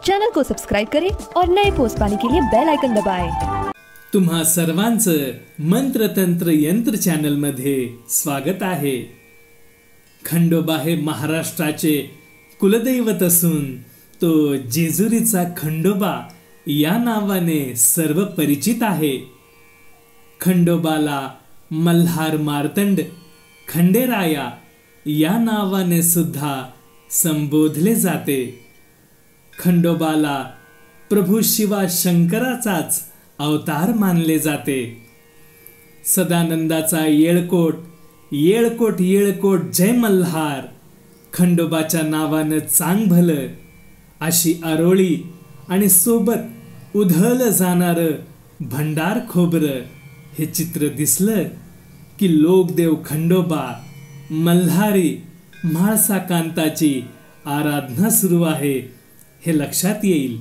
Channel को subscribe करें और नए पोस्ट पाने के लिए बेल आइकन दबाएं। तुम्हा सर्वांचं मंत्र तंत्र यंत्र चॅनल मध्ये स्वागत आहे। खंडोबा हे महाराष्ट्राचे कुलदैवत असून तो जेजुरीचा खंडोबा या नावाने सर्व परिचित आहे। खंडोबाला मल्हार मार्तंड खंडेराया या नावाने सुद्धा संबोधले जाते। खंडोबाला प्रभू शिवा शंकराचाच अवतार मानले जाते। सदानंदाचा येळकोट येळकोट येळकोट जय मल्हार, खंडोबाच्या नावानं चांग भलं अशी आरोळी आणि सोबत उधळलं जाणारं भंडार खोबरं हे चित्र दिसलं की लोकदेव खंडोबा मल्हारी म्हाळसा कांताची आराधना सुरू आहे हे लक्षात येईल।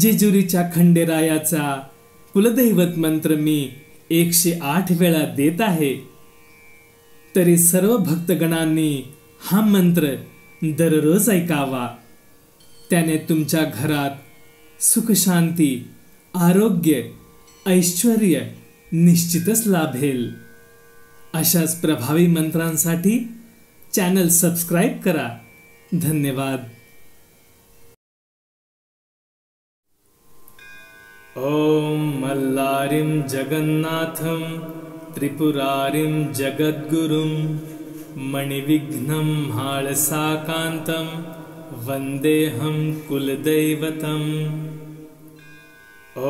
जेजुरीच्या खंडेरायाचा कुलदैवत मंत्र मी 108 वेळा देत आहे, तरी सर्व भक्तगणांनी हा मंत्र दररोज ऐकावा। त्याने तुमच्या घरात सुख शांती आरोग्य ऐश्वर्य निश्चितच लाभेल। अशाच प्रभावी मंत्रांसाठी चॅनल सबस्क्राइब करा। धन्यवाद। ओम मल्लारिं जगन्नाथं त्रिपुरारिं जगद्गुरुं मणिविघ्नं म्हाळसाकान्तं वन्देऽहं कुलदैवतम्।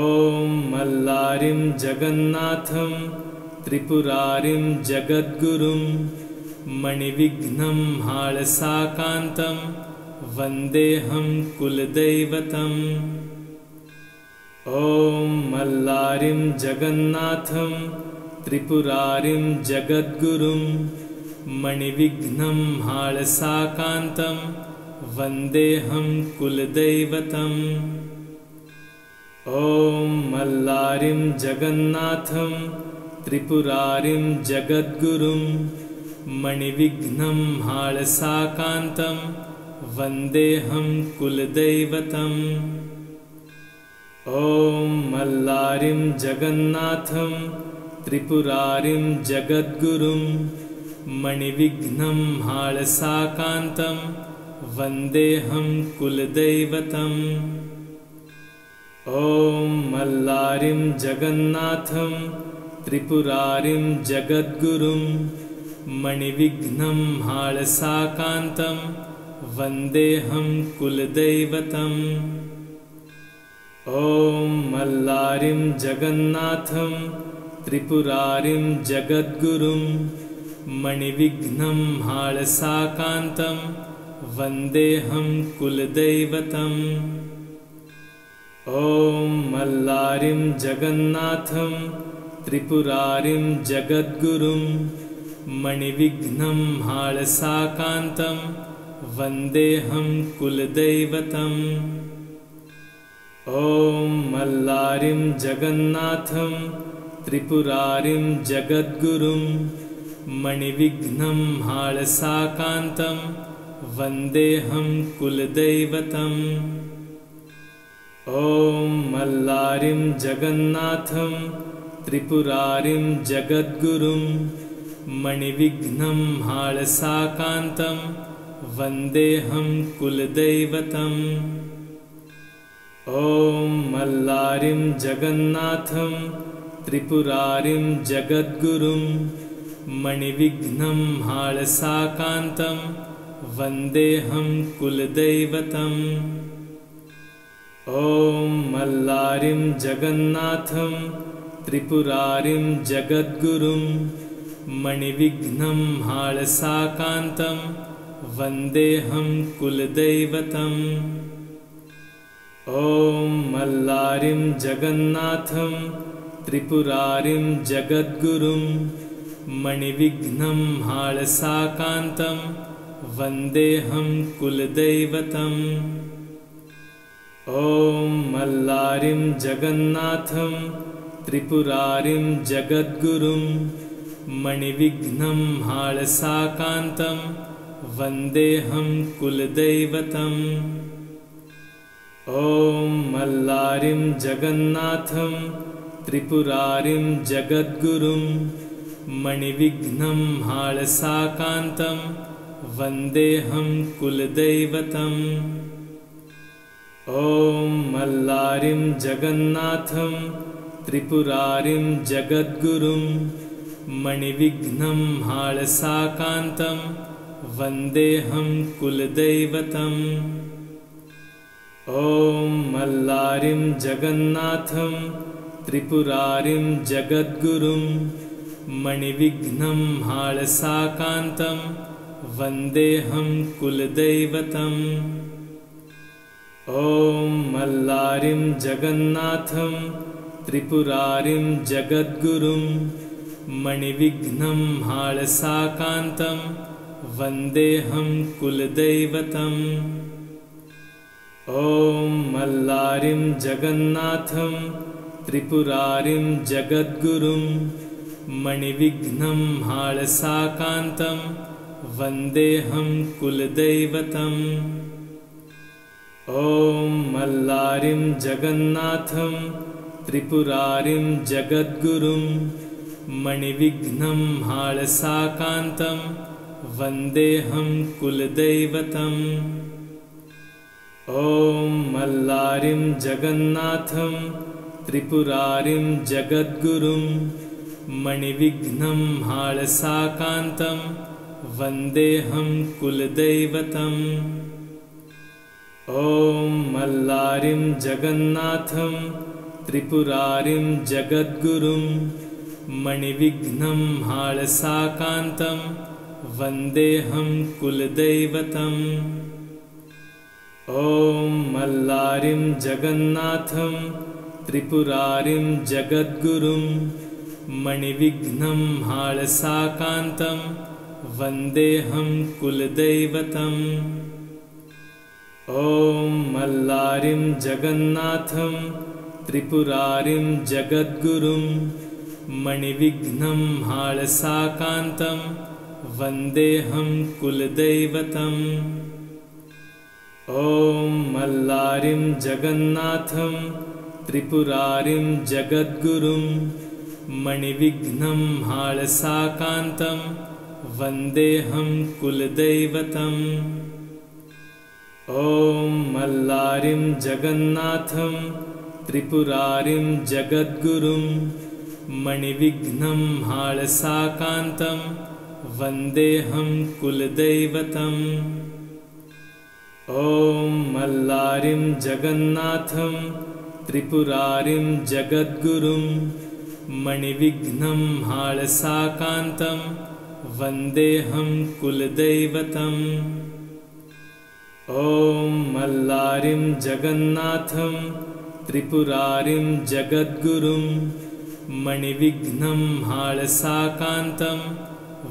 ओम मल्लारिं जगन्नाथं त्रिपुरारिं जगद्गुरुं मणिविघ्नं म्हाळसाकान्तं वन्देऽहं कुलदैवतम्। ओम मल्लारिं जगन्नाथं त्रिपुरारिं जगद्गुरुं मणिविघ्नं म्हाळसाकान्तं वन्देऽहं कुलदैवतम्। ओम मल्लारिं जगन्नाथं त्रिपुरारिं जगद्गुरुं मणिविघ्नं म्हाळसाकान्तं वन्देऽहं कुलदैवतम्। ओम मल्लारिं जगन्नाथं त्रिपुरारिं जगद्गुरुं मणिविघ्नं म्हाळसाकान्तं वन्देऽहं कुलदैवतम्। ओम मल्लारिं जगन्नाथं त्रिपुरारिं जगद्गुरुं मणिविघ्नं म्हाळसाकान्तं वन्देऽहं कुलदैवतम्। ओम मल्लारिं जगन्नाथं त्रिपुरारिं जगद्गुरुं मणिविघ्नं म्हाळसाकान्तं वन्देऽहं कुलदैवतम्। ओम मल्लारिं जगन्नाथं त्रिपुरारिं जगद्गुरुं मणिविघ्नं म्हाळसाकान्तं वन्देऽहं कुलदैवतम्। ओम मल्लारिं जगन्नाथं त्रिपुरारिं जगद्गुरुं मणिविघ्नं म्हाळसाकान्तं वन्देऽहं कुलदैवतम्। ओम मल्लारिं जगन्नाथं त्रिपुरारिं जगद्गुरुं मणिविघ्नं म्हाळसाकान्तं वन्देऽहं कुलदैवतम्। ओम मल्लारिं जगन्नाथं त्रिपुरारिं जगद्गुरुं मणिविघ्नं म्हाळसाकान्तं वन्देऽहं कुलदैवतम्। ओम मल्लारिं जगन्नाथं त्रिपुरारिं जगद्गुरुं मणिविघ्नं म्हाळसाकान्तं वन्देऽहं कुलदैवतम्। ओम मल्लारिं जगन्नाथं त्रिपुरारिं जगद्गुरुं मणिविघ्नं म्हाळसाकान्तं वन्देऽहं कुलदैवतम्। ओम मल्लारिं जगन्नाथं त्रिपुरारिं जगद्गुरुं मणिविघ्नं म्हाळसाकान्तं वन्देऽहं कुलदैवतम्। ॐ मल्लारिं जगन्नाथं त्रिपुरारिं जगद्गुरुं मणिविघ्नं हाळसाकान्तं वन्देऽहं कुलदैवतम्। ॐ मल्लारिं जगन्नाथं त्रिपुरारिं जगद्गुरुं मणिविघ्नं हाळसाकान्तं वन्देऽहं कुलदैवतम्। ॐ मल्लारिं जगन्नाथं त्रिपुरारिं जगद्गुरुं मणिविघ्नं हाळसाकान्तं वन्देऽहं कुलदैवतम्। ॐ मल्लारिं जगन्नाथं त्रिपुरारिं जगद्गुरुं मणिविघ्नं हाळसाकान्तं वन्देऽहं कुलदैवतम्। ॐ मल्लारिं जगन्नाथं त्रिपुरारिं जगद्गुरुं मणिविघ्नं हाळसाकान्तं वन्देऽहं कुलदैवतम्। ॐ मल्लारिं जगन्नाथं त्रिपुरारिं जगद्गुरुं मणिविघ्नं हाळसाकान्तं वन्देऽहं कुलदैवतम्। ॐ मल्लारिं जगन्नाथं त्रिपुरारिं जगद्गुरुं मणिविघ्नं हाळसाकान्तं वन्देऽहं कुलदैवतम्। ॐ मल्लारिं जगन्नाथं त्रिपुरारिं जगद्गुरुं मणिविघ्नं हाळसाकान्तं वन्देऽहं कुलदैवतम्। ॐ मल्लारिं जगन्नाथं त्रिपुरारिं जगद्गुरुं मणिविघ्नं हाळसाकान्तं वन्देऽहं कुलदैवतम्। ॐ मल्लारिं जगन्नाथं त्रिपुरारिं जगद्गुरुं मणिविघ्नं हाळसाकान्तं वन्देऽहं कुलदैवतम्। ॐ मल्लारिं जगन्नाथं त्रिपुरारिं जगद्गुरुं मणिविघ्नं हाळसाकान्तं वन्देऽहं कुलदैवतम्। ॐ मल्लारिं जगन्नाथं त्रिपुरारिं जगद्गुरुं मणिविघ्नं हाळसाकान्तं वन्देऽहं कुलदैवतम्। ॐ मल्लारिं जगन्नाथं त्रिपुरारिं जगद्गुरुं मणिविघ्नं हाळसाकान्तं वन्देऽहं कुलदैवतम्। ॐ मल्लारिं जगन्नाथं त्रिपुरारिं जगद्गुरुं मणिविघ्नं हाळसाकान्तं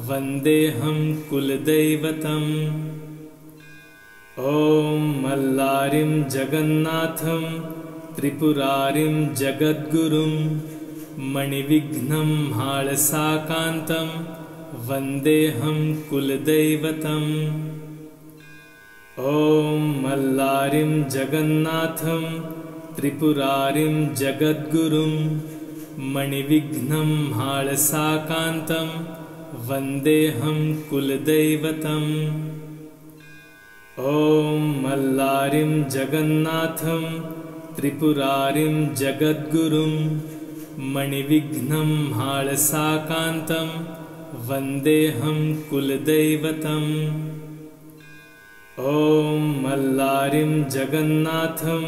वन्देऽहं कुलदैवतम्। ॐ मल्लारिं जगन्नाथं त्रिपुरारिं जगद्गुरुं मणिविघ्नं हाळसाकान्तं वन्देऽहं कुलदैवतम्। ॐ मल्लारिं जगन्नाथं त्रिपुरारिं जगद्गुरुं मणिविघ्नं हाळसाकान्तं वन्देऽहं कुलदैवतम्। ॐ मल्लारिं जगन्नाथं त्रिपुरारिं जगद्गुरुं मणिविघ्नं हाळसाकान्तं वन्देऽहं कुलदैवतम्। ॐ मल्लारिं जगन्नाथं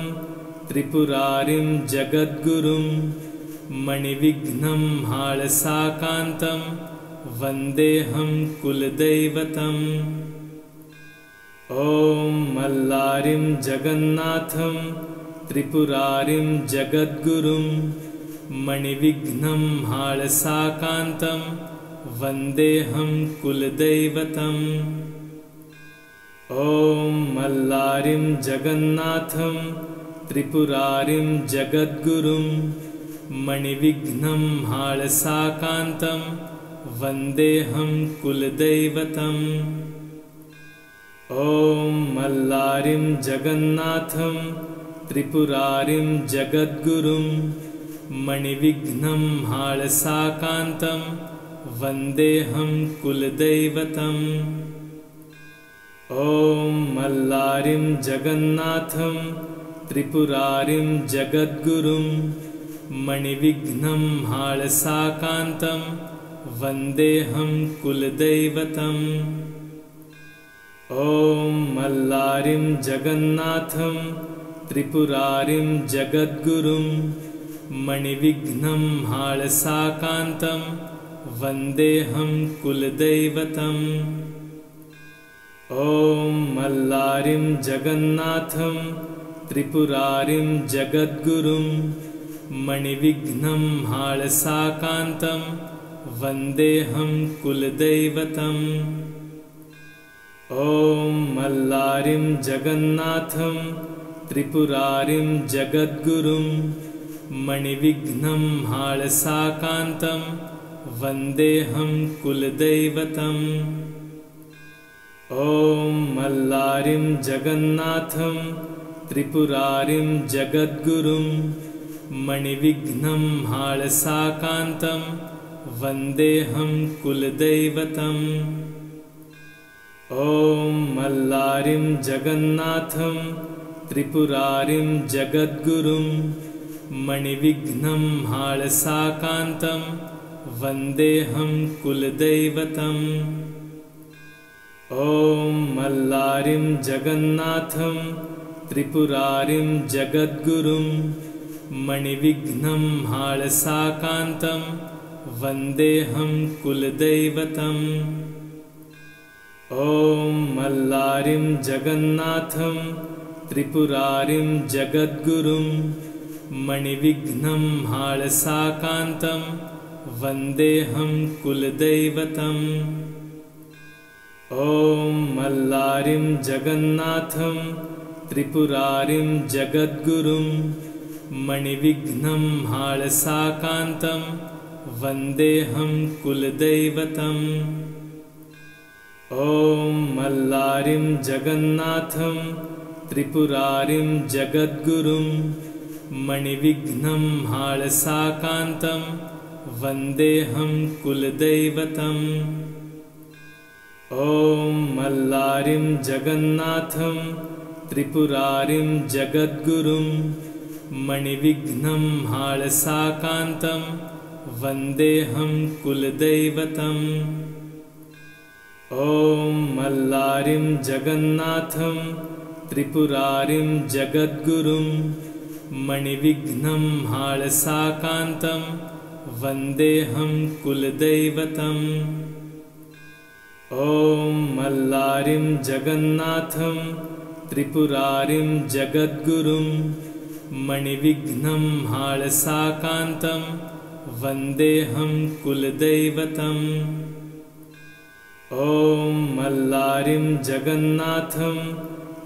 त्रिपुरारिं जगद्गुरुं मणिविघ्नं हाळसाकान्तं वन्देऽहं कुलदैवतम्। ॐ मल्लारिं जगन्नाथं त्रिपुरारिं जगद्गुरुं मणिविघ्नं हाळसाकान्तं वन्देऽहं कुलदैवतम्। ॐ मल्लारिं जगन्नाथं त्रिपुरारिं जगद्गुरुं मणिविघ्नं हाळसाकान्तं वन्देऽहं कुलदैवतम्। ॐ मल्लारिं जगन्नाथं त्रिपुरारिं जगद्गुरुं मणिविघ्नं हाळसाकान्तं वन्देऽहं कुलदैवतम्। ॐ मल्लारिं जगन्नाथं त्रिपुरारिं जगद्गुरुं मणिविघ्नं हाळसाकान्तं वन्देऽहं कुलदैवतम्। ॐ मल्लारिं जगन्नाथं त्रिपुरारिं जगद्गुरुं मणिविघ्नं हाळसाकान्तं वन्देऽहं कुलदैवतम्। ॐ मल्लारिं जगन्नाथं त्रिपुरारिं जगद्गुरुं मणिविघ्नं हाळसाकान्तं वन्देऽहं कुलदैवतम्। ॐ मल्लारिं जगन्नाथं त्रिपुरारिं जगद्गुरुं मणिविघ्नं हाळसाकान्तं वन्देऽहं कुलदैवतम्। ॐ मल्लारिं जगन्नाथं त्रिपुरारिं जगद्गुरुं मणिविघ्नं हाळसाकान्तं वन्देऽहं कुलदैवतम्। ॐ मल्लारिं जगन्नाथं त्रिपुरारिं जगद्गुरुं मणिविघ्नं हाळसाकान्तं वन्देऽहं कुलदैवतम्। ॐ मल्लारिं जगन्नाथं त्रिपुरारिं जगद्गुरुं मणिविघ्नं हाळसाकान्तं वन्देऽहं कुलदैवतम्। ॐ मल्लारिं जगन्नाथं त्रिपुरारिं जगद्गुरुं मणिविघ्नं हाळसाकान्तं वन्देऽहं कुलदैवतम्। ॐ मल्लारिं जगन्नाथं त्रिपुरारिं जगद्गुरुं मणिविघ्नं हाळसाकान्तं वन्देऽहं कुलदैवतम्। ॐ मल्लारिं जगन्नाथं त्रिपुरारिं जगद्गुरुं मणिविघ्नं हाळसाकान्तं वन्देऽहं कुलदैवतम्। ॐ मल्लारिं जगन्नाथं त्रिपुरारिं जगद्गुरुं मणिविघ्नं हाळसाकान्तं वन्देऽहं कुलदैवतम्। ॐ मल्लारिं जगन्नाथं त्रिपुरारिं जगद्गुरुं मणिविघ्नं हाळसाकान्तं वन्देऽहं कुलदैवतम्। ॐ मल्लारिं जगन्नाथं त्रिपुरारिं जगद्गुरुं मणिविघ्नं हाळसाकान्तं वन्देऽहं कुलदैवतम्। ॐ मल्लारिं जगन्नाथं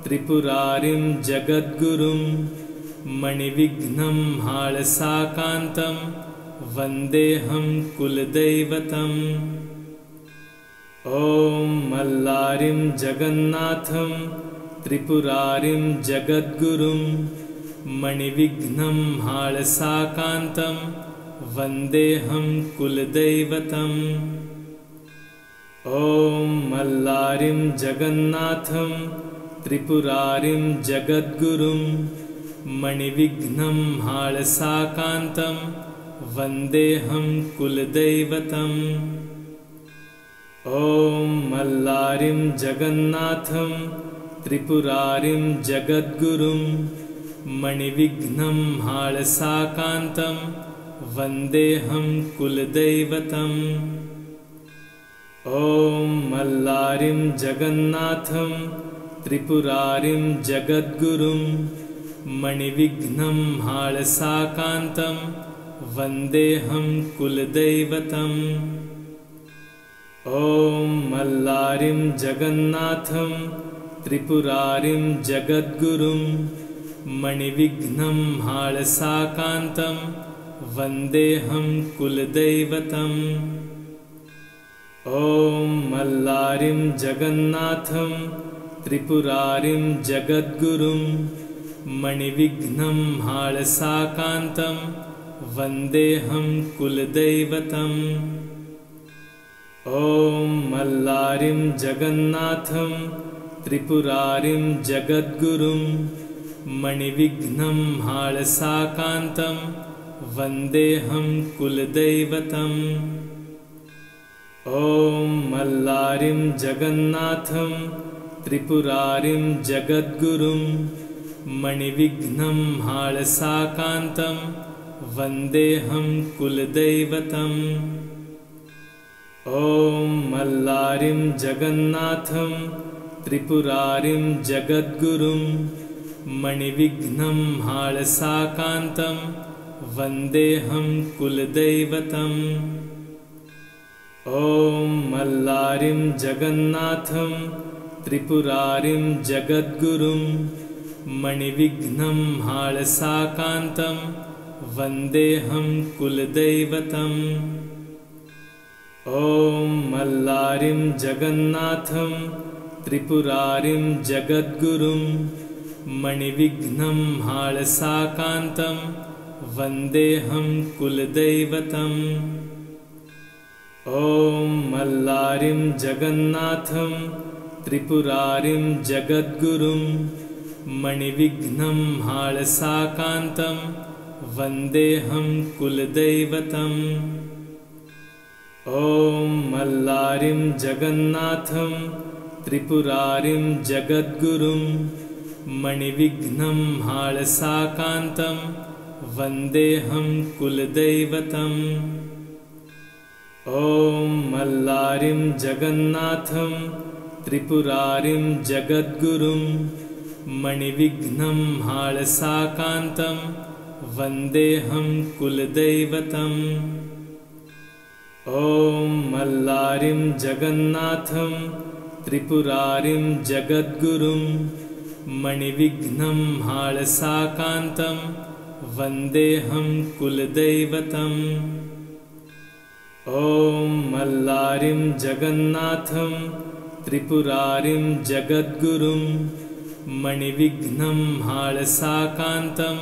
त्रिपुरारिं जगद्गुरुं मणिविघ्नं हाळसाकान्तं वन्देऽहं कुलदैवतम्। ॐ मल्लारिं जगन्नाथं त्रिपुरारिं जगद्गुरुं मणिविघ्नं हाळसाकान्तं वन्देऽहं कुलदैवतम्। ॐ मल्लारिं जगन्नाथं त्रिपुरारिं जगद्गुरुं मणिविघ्नं हाळसाकान्तं वन्देऽहं कुलदैवतम्। ॐ मल्लारिं जगन्नाथं त्रिपुरारिं जगद्गुरुं मणिविघ्नं हाळसाकान्तं वन्देऽहं कुलदैवतम्। ॐ मल्लारिं जगन्नाथं त्रिपुरारिं जगद्गुरुं मणिविघ्नं हाळसाकान्तं वन्देऽहं कुलदैवतम्। ॐ मल्लारिं जगन्नाथं त्रिपुरारिं जगद्गुरुं मणिविघ्नं हाळसाकान्तं वन्देऽहं कुलदैवतम्। ॐ मल्लारिं जगन्नाथं त्रिपुरारिं जगद्गुरुं मणिविघ्नं हाळसाकान्तं वन्देऽहं कुलदैवतम्। ॐ मल्लारिं जगन्नाथं त्रिपुरारिं जगद्गुरुं मणिविघ्नं हाळसाकान्तं वन्देऽहं कुलदैवतम्। ॐ मल्लारिं जगन्नाथं त्रिपुरारिं जगद्गुरुं मणिविघ्नं हाळसाकान्तं वन्देऽहं कुलदैवतम्। ॐ मल्लारिं जगन्नाथं त्रिपुरारिं जगद्गुरुं मणिविघ्नं हाळसाकान्तं वन्देऽहं कुलदैवतम्। ॐ मल्लारिं जगन्नाथं त्रिपुरारिं जगद्गुरुं मणिविघ्नं हाळसाकान्तं वन्देऽहं कुलदैवतम्। ॐ मल्लारिं जगन्नाथं त्रिपुरारिं जगद्गुरुं मणिविघ्नं हाळसाकान्तं वन्देऽहं कुलदैवतम्। ॐ मल्लारिं जगन्नाथं त्रिपुरारिं जगद्गुरुं मणिविघ्नं हाळसाकान्तं वन्देऽहं कुलदैवतम्। ॐ मल्लारिं जगन्नाथं त्रिपुरारिं जगद्गुरुं मणिविघ्नं हाळसाकान्तं वन्देऽहं कुलदैवतम्। ॐ मल्लारिं जगन्नाथं त्रिपुरारिं जगद्गुरुं मणिविघ्नं हाळसाकान्तं वन्देऽहं कुलदैवतम्। ॐ मल्लारिं जगन्नाथं त्रिपुरारिं जगद्गुरुं मणिविघ्नं हाळसाकान्तं वन्देऽहं कुलदैवतम्। ॐ मल्लारिं जगन्नाथं त्रिपुरारिं जगद्गुरुं मणिविघ्नं हाळसाकान्तं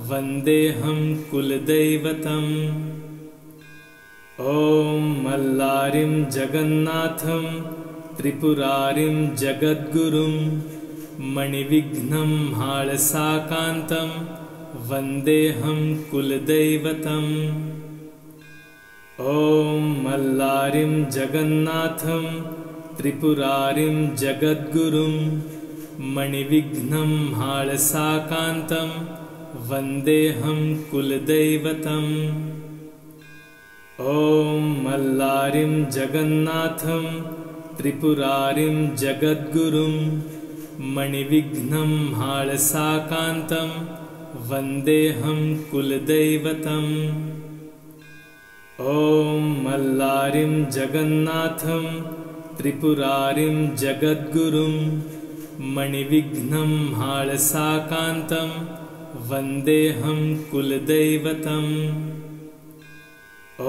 वन्देऽहं कुलदैवतम्। ॐ मल्लारिं जगन्नाथं त्रिपुरारिं जगद्गुरुं मणिविघ्नं हाळसाकान्तं वन्देऽहं कुलदैवतम्। ॐ मल्लारिं जगन्नाथं त्रिपुरारिं जगद्गुरुं मणिविघ्नं हाळसाकान्तं वन्देऽहं कुलदैवतम्। ॐ मल्लारिं जगन्नाथं त्रिपुरारिं जगद्गुरुं मणिविघ्नं हाळसाकान्तं वन्देऽहं कुलदैवतम्। ॐ मल्लारिं जगन्नाथं त्रिपुरारिं जगद्गुरुं मणिविघ्नं हाळसाकान्तं वन्देऽहं कुलदैवतम्।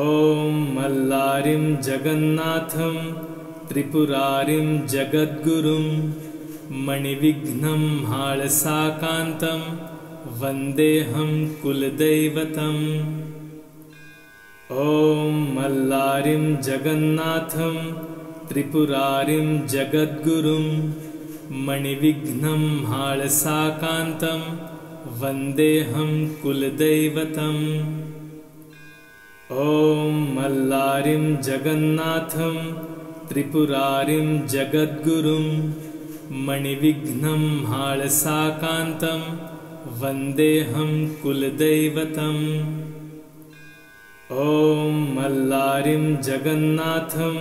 ॐ मल्लारिं जगन्नाथं त्रिपुरारिं जगद्गुरुं मणिविघ्नं हाळसाकान्तं वन्देऽहं कुलदैवतम्। ॐ मल्लारिं जगन्नाथं त्रिपुरारिं जगद्गुरुं मणिविघ्नं हाळसाकान्तं वन्देऽहं कुलदैवतम्। ॐ मल्लारिं जगन्नाथं त्रिपुरारिं जगद्गुरुं मणिविघ्नं हाळसाकान्तं वन्देऽहं कुलदैवतम्। ॐ मल्लारिं जगन्नाथं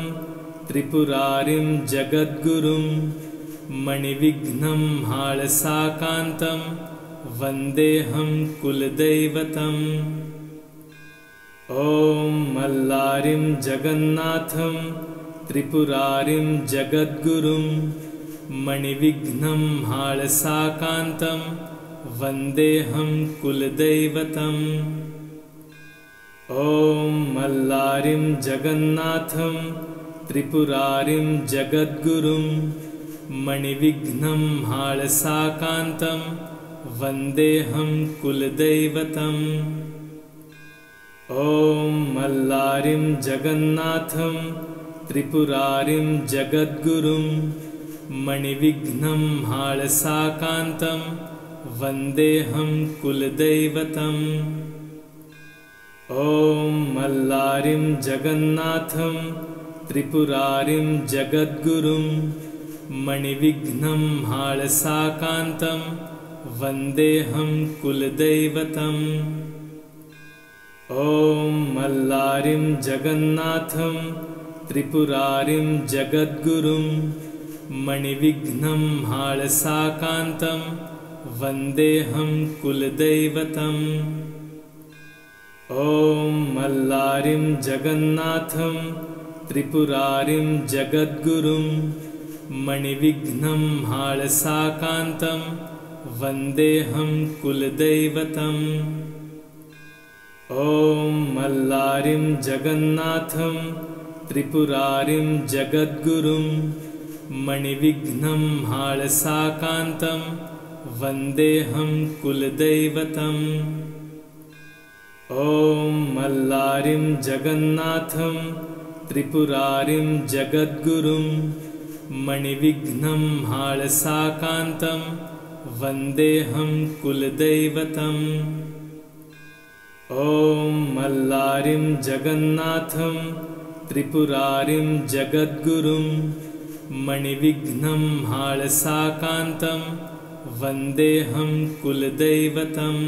त्रिपुरारिं जगद्गुरुं मणिविघ्नं हाळसाकान्तं वन्देऽहं कुलदैवतम्। ॐ मल्लारिं जगन्नाथं त्रिपुरारिं जगद्गुरुं मणिविघ्नं हाळसाकान्तं वन्देऽहं कुलदैवतम्। ॐ मल्लारिं जगन्नाथं त्रिपुरारिं जगद्गुरुं मणिविघ्नं हाळसाकान्तं वन्देऽहं कुलदैवतम्। ॐ मल्लारिं जगन्नाथं त्रिपुरारिं जगद्गुरुं मणिविघ्नं हाळसाकान्तं वन्देऽहं कुलदैवतम्। ॐ मल्लारिं जगन्नाथं त्रिपुरारिं जगद्गुरुं मणिविघ्नं हाळसाकान्तं वन्देऽहं कुलदैवतम्। ॐ मल्लारिं जगन्नाथं त्रिपुरारिं जगद्गुरुं मणिविघ्नं हाळसाकान्तं वन्देऽहं कुलदैवतम्। ॐ मल्लारिं जगन्नाथं त्रिपुरारिं जगद्गुरुं मणिविघ्नं हाळसाकान्तं वन्देऽहं कुलदैवतम्। ॐ मल्लारिं जगन्नाथं त्रिपुरारिं जगद्गुरुं मणिविघ्नं हाळसाकान्तं वन्देऽहं कुलदैवतम्। ॐ मल्लारिं जगन्नाथं त्रिपुरारिं जगद्गुरुं मणिविघ्नं हाळसाकान्तं वन्देऽहं कुलदैवतम्। ॐ मल्लारिं जगन्नाथं त्रिपुरारिं जगद्गुरुं मणिविघ्नं हाळसाकान्तं वन्देऽहं कुलदैवतम्।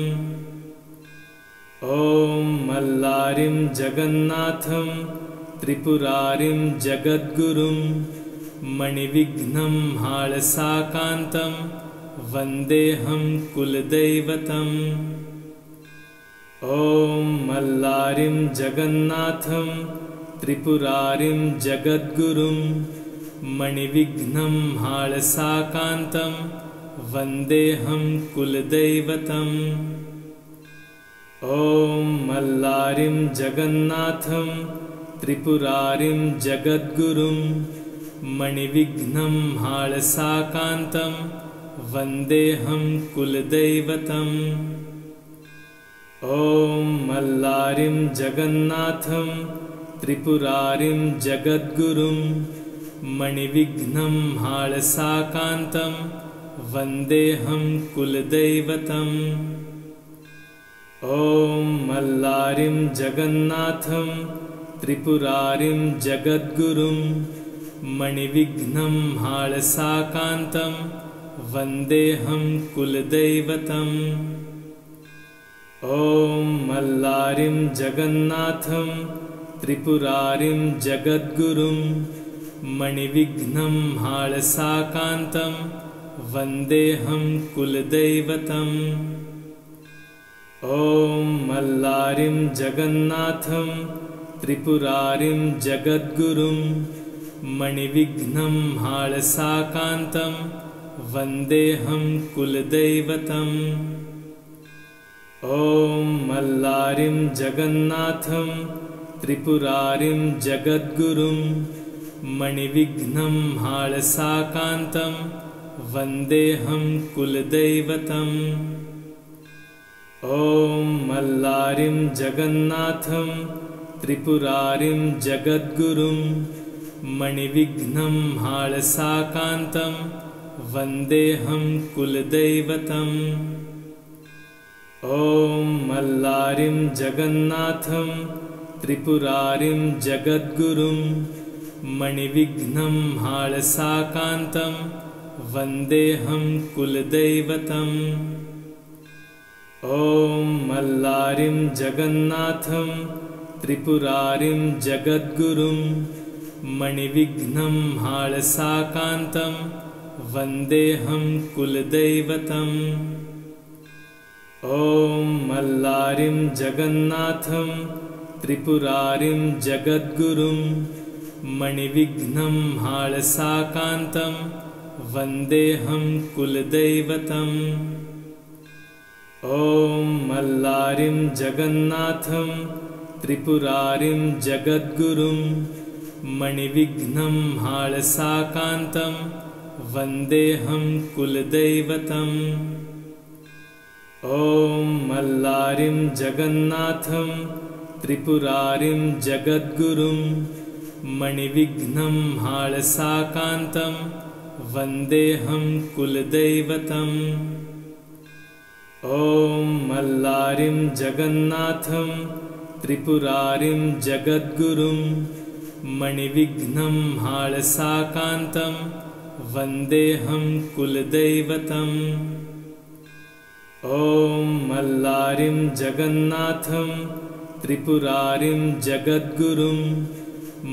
ॐ मल्लारिं जगन्नाथं त्रिपुरारिं जगद्गुरुं मणिविघ्नं हाळसाकान्तं वन्देऽहं कुलदैवतम्। ॐ मल्लारिं जगन्नाथं त्रिपुरारिं जगद्गुरुं मणिविघ्नं हाळसाकान्तं वन्देऽहं कुलदैवतम्। ॐ मल्लारिं जगन्नाथं त्रिपुरारिं जगद्गुरुं मणिविघ्नं हाळसाकान्तं वन्देऽहं कुलदैवतम्। ॐ मल्लारिं जगन्नाथं त्रिपुरारिं जगद्गुरुं मणिविघ्नं हाळसाकान्तं वन्देऽहं कुलदैवतम्। ॐ मल्लारिं जगन्नाथं त्रिपुरारिं जगद्गुरुं मणिविघ्नं हाळसाकान्तं वन्देऽहं कुलदैवतम्। ॐ मल्लारिं जगन्नाथं त्रिपुरारिं जगद्गुरुं मणिविघ्नं हाळसाकान्तं वन्देऽहं कुलदैवतम्। ॐ मल्लारिं जगन्नाथं त्रिपुरारिं जगद्गुरुं मणिविघ्नं हाळसाकान्तं वन्देऽहं कुलदैवतम्। ॐ मल्लारिं जगन्नाथं त्रिपुरारिं जगद्गुरुं मणिविघ्नं हाळसाकान्तं वन्देऽहं कुलदैवतम्। ॐ मल्लारिं जगन्नाथं त्रिपुरारिं जगद्गुरुं मणिविघ्नं हाळसाकान्तं वन्देऽहं कुलदैवतम्। ॐ मल्लारिं जगन्नाथं त्रिपुरारिं जगद्गुरुं मणिविघ्नं हाळसाकान्तं वन्देऽहं कुलदैवतम्। ॐ मल्लारिं जगन्नाथं त्रिपुरारिं जगद्गुरुं मणिविघ्नं हाळसाकान्तं वन्देऽहं कुलदैवतम्। ॐ मल्लारिं जगन्नाथं त्रिपुरारिं जगद्गुरुं मणिविघ्नं हाळसाकान्तं वन्देऽहं कुलदैवतम्। ॐ मल्लारिं जगन्नाथं त्रिपुरारिं जगद्गुरुं मणिविघ्नं हाळसाकान्तं वन्देऽहं कुलदैवतम्। ॐ मल्लारिं जगन्नाथं त्रिपुरारिं जगद्गुरुं मणिविघ्नं हाळसाकान्तं वन्देऽहं कुलदैवतम्। ॐ मल्लारिं जगन्नाथं त्रिपुरारिं जगद्गुरुं मणिविघ्नं हाळसाकान्तं वन्देऽहं कुलदैवतम्। ॐ मल्लारिं जगन्नाथं त्रिपुरारिं जगद्गुरुं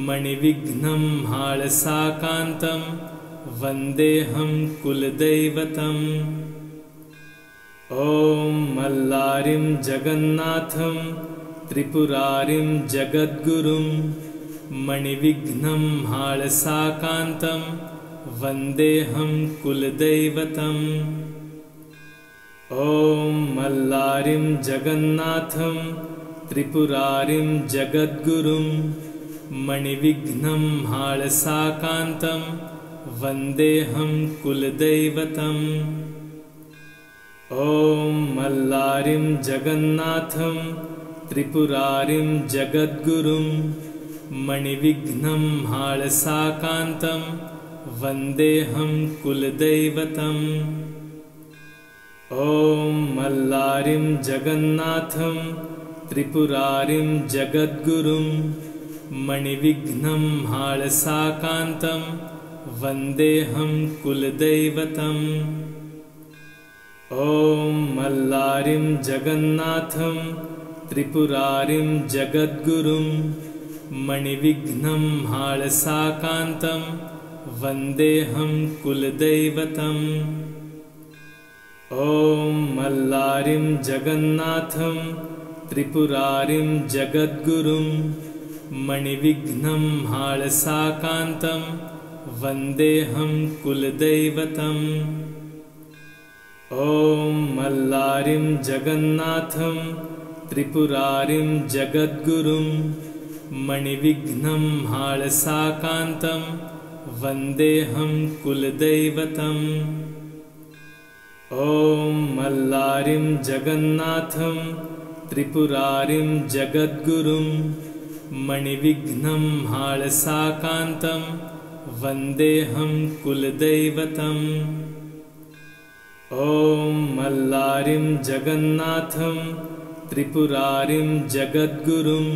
मणिविघ्नं हाळसाकान्तं वन्देऽहं कुलदैवतम्। ॐ मल्लारिं जगन्नाथं त्रिपुरारिं जगद्गुरुं मणिविघ्नं हाळसाकान्तं वन्देऽहं कुलदैवतम्। ॐ मल्लारिं जगन्नाथं त्रिपुरारिं जगद्गुरुं मणिविघ्नं हाळसाकान्तं वन्देऽहं कुलदैवतम्। ॐ मल्लारिं जगन्नाथं त्रिपुरारिं जगद्गुरुं मणिविघ्नं हाळसाकान्तं वन्देऽहं कुलदैवतम्। ॐ मल्लारिं जगन्नाथं त्रिपुरारिं जगद्गुरुं मणिविघ्नं हाळसाकान्तं वन्देऽहं कुलदैवतम्। ॐ मल्लारिं जगन्नाथं त्रिपुरारिं जगद्गुरुं मणिविघ्नं हाळसाकान्तं वन्देऽहं कुलदैवतम्। ॐ मल्लारिं जगन्नाथं त्रिपुरारिं जगद्गुरुं मणिविघ्नं हाळसाकान्तं वन्देऽहं कुलदैवतम्। ॐ मल्लारिं जगन्नाथं त्रिपुरारिं जगद्गुरुं मणिविघ्नं हाळसाकान्तं वन्देऽहं कुलदैवतम्। ॐ मल्लारिं जगन्नाथं त्रिपुरारिं जगद्गुरुं मणिविघ्नं हाळसाकान्तं वन्देऽहं कुलदैवतम्। ॐ मल्लारिं जगन्नाथं त्रिपुरारिं जगद्गुरुं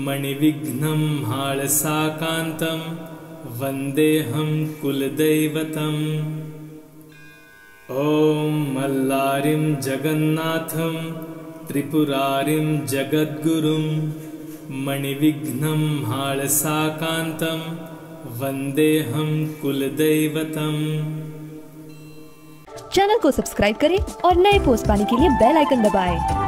मणिविघ्नं हाळसाकान्तं वन्देऽहं कुलदैवतम्। ॐ मल्लारिं जगन्नाथं त्रिपुरारिं जगद्गुरुं मणिविघ्नं हाळसाकान्तं वन्देऽहं कुलदैवतम्। चैनल को सब्सक्राइब करें और नए पोस्ट पाने के लिए बेल आइकन दबाएं।